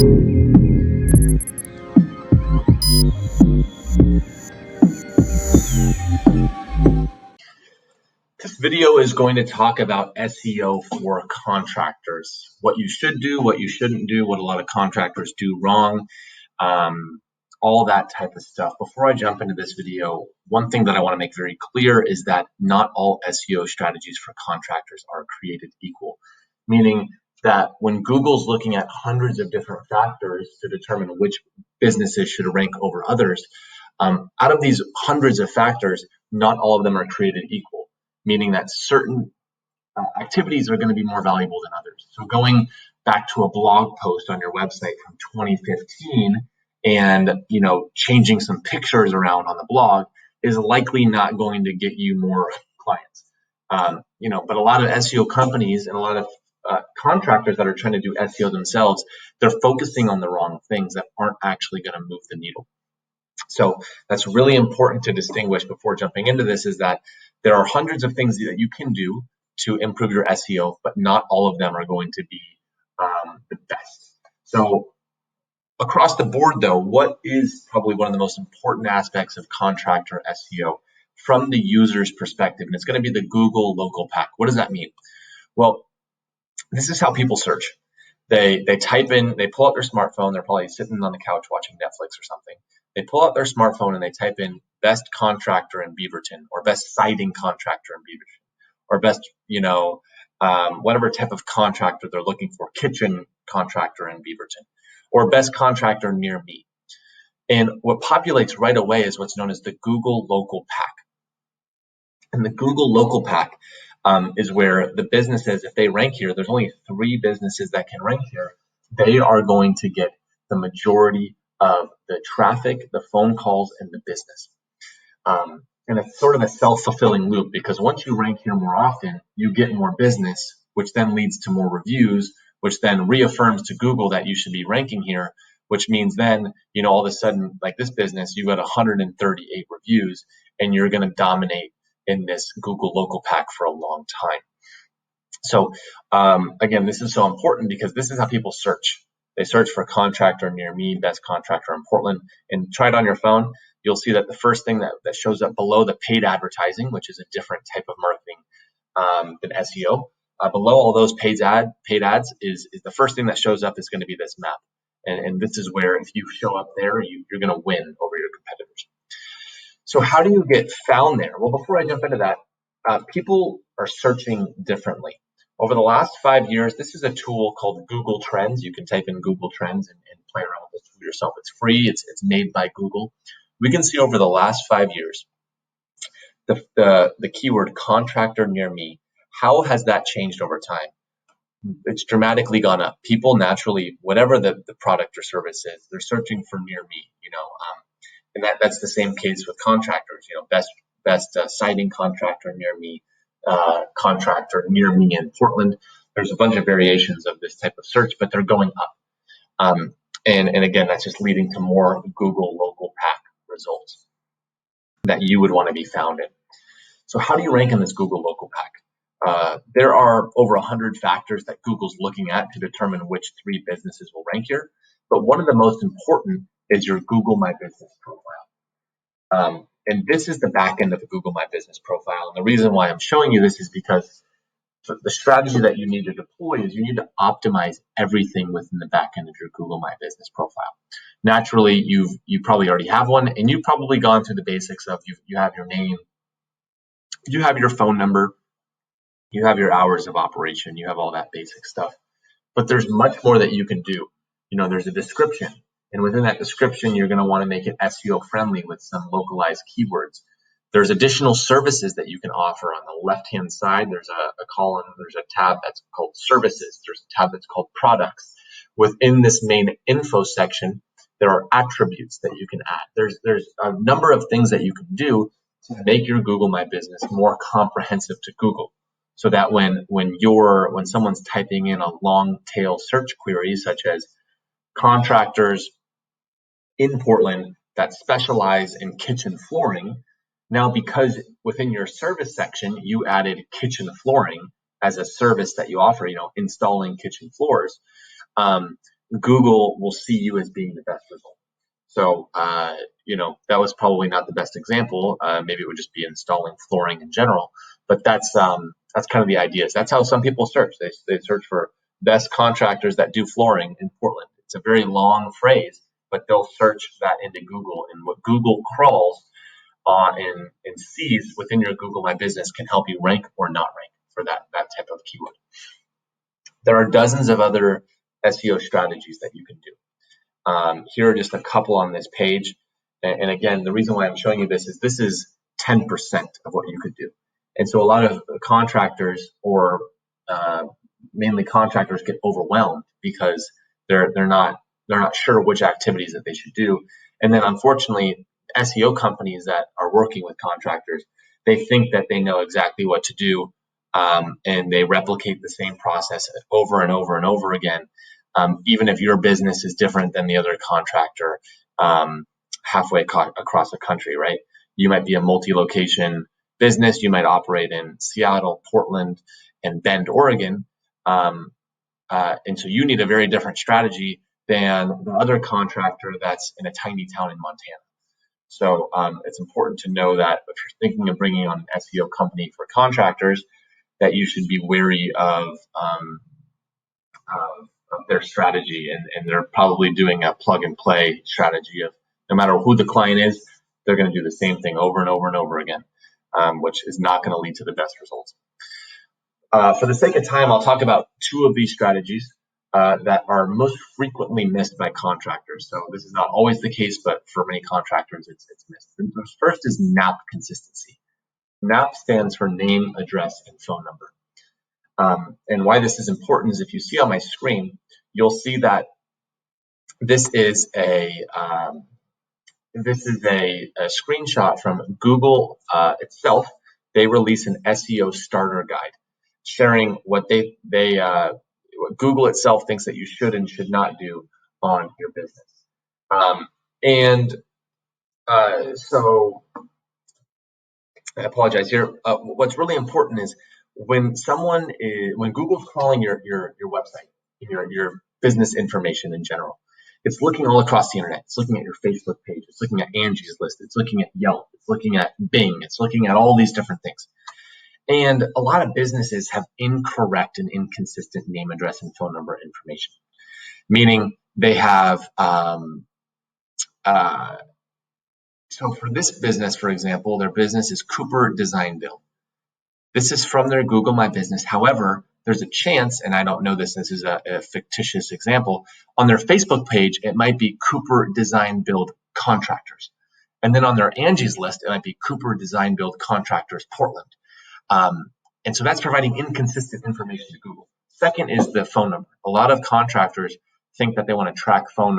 This video is going to talk about SEO for contractors, what you should do, what you shouldn't do, what a lot of contractors do wrong, all that type of stuff. Before I jump into this video, one thing that I want to make very clear is that not all SEO strategies for contractors are created equal, meaning that when Google's looking at hundreds of different factors to determine which businesses should rank over others, out of these hundreds of factors, not all of them are created equal, meaning that certain activities are going to be more valuable than others. So going back to a blog post on your website from 2015 and changing some pictures around on the blog is likely not going to get you more clients. But a lot of SEO companies and a lot of contractors that are trying to do SEO themselves, they're focusing on the wrong things that aren't actually going to move the needle. So that's really important to distinguish before jumping into this, is that there are hundreds of things that you can do to improve your SEO, but not all of them are going to be the best. So across the board, though, what is probably one of the most important aspects of contractor SEO from the user's perspective? And it's going to be the Google local pack. What does that mean? Well, this is how people search. They type in, they pull out their smartphone. They're probably sitting on the couch watching Netflix or something. They pull out their smartphone and they type in best contractor in Beaverton, or best siding contractor in Beaverton, or best, whatever type of contractor they're looking for, kitchen contractor in Beaverton, or best contractor near me. And what populates right away is what's known as the Google local pack. And the Google local pack is where the businesses, if they rank here, there's only 3 businesses that can rank here. They are going to get the majority of the traffic, the phone calls, and the business. And it's sort of a self-fulfilling loop, because once you rank here more often, you get more business, which then leads to more reviews, which then reaffirms to Google that you should be ranking here, which means then, all of a sudden, like this business, you got 138 reviews, and you're going to dominate in this Google local pack for a long time. So again, this is so important because this is how people search. They search for contractor near me, best contractor in Portland, and try it on your phone. You'll see that the first thing that shows up below the paid advertising, which is a different type of marketing than SEO, below all those paid ads is the first thing that shows up is going to be this map. And this is where, if you show up there, you're going to win over your competitors. So how do you get found there? Well, before I jump into that, people are searching differently. Over the last 5 years, this is a tool called Google Trends. You can type in Google Trends and play around with this tool yourself. It's free. It's made by Google. We can see over the last 5 years, the keyword contractor near me, how has that changed over time? It's dramatically gone up. People naturally, whatever the product or service is, they're searching for near me, and that's the same case with contractors. Best siding contractor near me, contractor near me in Portland. There's a bunch of variations of this type of search, but they're going up. And again, that's just leading to more Google local pack results that you would want to be found in. So how do you rank in this Google local pack? There are over 100 factors that Google's looking at to determine which 3 businesses will rank here. But one of the most important is your Google My Business profile. And this is the back end of the Google My Business profile. And the reason why I'm showing you this is because the strategy that you need to deploy is you need to optimize everything within the back end of your Google My Business profile. Naturally, you probably already have one, and you've probably gone through the basics of you have your name, you have your phone number, you have your hours of operation, you have all that basic stuff. But there's much more that you can do. There's a description. And within that description, you're going to want to make it SEO friendly with some localized keywords. There's additional services that you can offer. On the left-hand side, there's a column, there's a tab that's called services. There's a tab that's called products. Within this main info section, there are attributes that you can add. There's a number of things that you can do to make your Google My Business more comprehensive to Google, so that when someone's typing in a long tail search query such as contractors in Portland that specialize in kitchen flooring, now because within your service section you added kitchen flooring as a service that you offer, installing kitchen floors, Google will see you as being the best result. So, that was probably not the best example. Maybe it would just be installing flooring in general, but that's kind of the idea. That's how some people search. They search for best contractors that do flooring in Portland. It's a very long phrase, but they'll search that into Google, and what Google crawls and sees within your Google My Business can help you rank or not rank for that type of keyword. There are dozens of other SEO strategies that you can do. Here are just a couple on this page. And again, the reason why I'm showing you this is 10% of what you could do. And so a lot of contractors or mainly contractors get overwhelmed because they're not sure which activities that they should do. And then unfortunately, SEO companies that are working with contractors, they think that they know exactly what to do, and they replicate the same process over and over and over again. Even if your business is different than the other contractor halfway across the country, right? You might be a multi-location business. You might operate in Seattle, Portland, and Bend, Oregon. And so you need a very different strategy than the other contractor that's in a tiny town in Montana. So it's important to know that if you're thinking of bringing on an SEO company for contractors, that you should be wary of their strategy, and they're probably doing a plug and play strategy of no matter who the client is, they're going to do the same thing over and over and over again, which is not going to lead to the best results. For the sake of time, I'll talk about two of these strategies that are most frequently missed by contractors. So this is not always the case, but for many contractors, it's missed. The first is NAP consistency. NAP stands for name, address, and phone number. And why this is important is if you see on my screen, you'll see that this is a screenshot from Google itself. They release an SEO starter guide sharing what what Google itself thinks that you should and should not do on your business. So I apologize here. What's really important is when Google's crawling your website, your business information in general, it's looking all across the internet. It's looking at your Facebook page. It's looking at Angie's List. It's looking at Yelp. It's looking at Bing. It's looking at all these different things. And a lot of businesses have incorrect and inconsistent name, address, and phone number information, meaning they have so for this business, for example, their business is Cooper Design Build. This is from their Google My Business. However, there's a chance, and I don't know this is a fictitious example, on their Facebook page, it might be Cooper Design Build Contractors. And then on their Angie's List, it might be Cooper Design Build Contractors Portland. And so that's providing inconsistent information to Google. Second is the phone number. A lot of contractors think that they want to track phone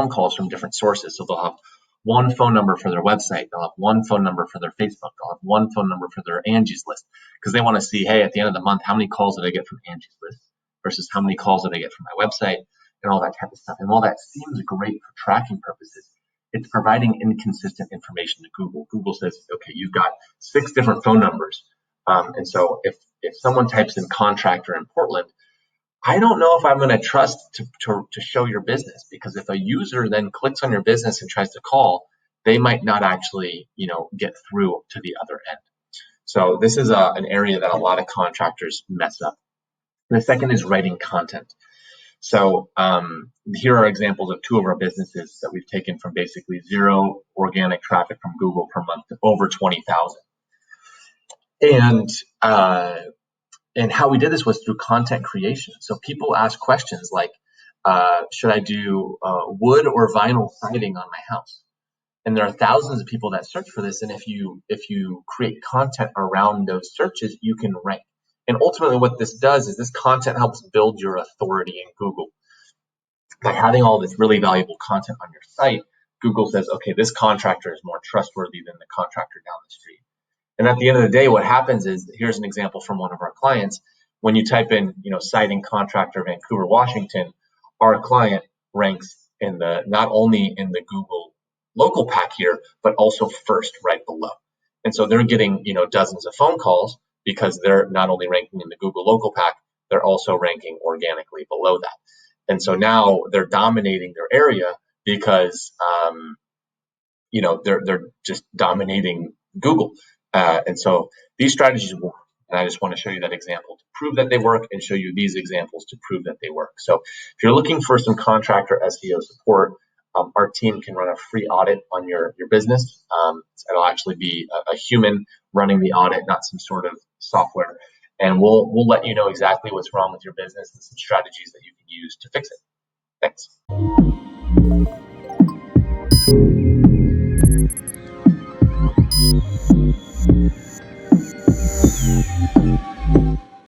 calls from different sources. So they'll have one phone number for their website. They'll have one phone number for their Facebook. They'll have one phone number for their Angie's List because they want to see, hey, at the end of the month, how many calls did I get from Angie's List versus how many calls did I get from my website and all that type of stuff. And while that seems great for tracking purposes, it's providing inconsistent information to Google. Google says, okay, you've got 6 different phone numbers. And so if someone types in contractor in Portland, I don't know if I'm going to trust to show your business, because if a user then clicks on your business and tries to call, they might not actually, get through to the other end. So this is an area that a lot of contractors mess up. And the second is writing content. So here are examples of 2 of our businesses that we've taken from basically 0 organic traffic from Google per month to over 20,000. And how we did this was through content creation. So people ask questions like, should I do wood or vinyl siding on my house? And there are thousands of people that search for this. And if you create content around those searches, you can rank. And ultimately what this does is this content helps build your authority in Google. By having all this really valuable content on your site, Google says, okay, this contractor is more trustworthy than the contractor down the street. And at the end of the day, what happens is, here's an example from one of our clients. When you type in, siding contractor Vancouver, Washington, our client ranks not only in the Google local pack here, but also first right below. And so they're getting, dozens of phone calls because they're not only ranking in the Google local pack, they're also ranking organically below that. And so now they're dominating their area because they're just dominating Google. And so these strategies work. And I just want to show you that example to prove that they work, and show you these examples to prove that they work. So if you're looking for some contractor SEO support, our team can run a free audit on your business. It'll actually be a human running the audit, not some sort of software. And we'll let you know exactly what's wrong with your business and some strategies that you can use to fix it. Thanks.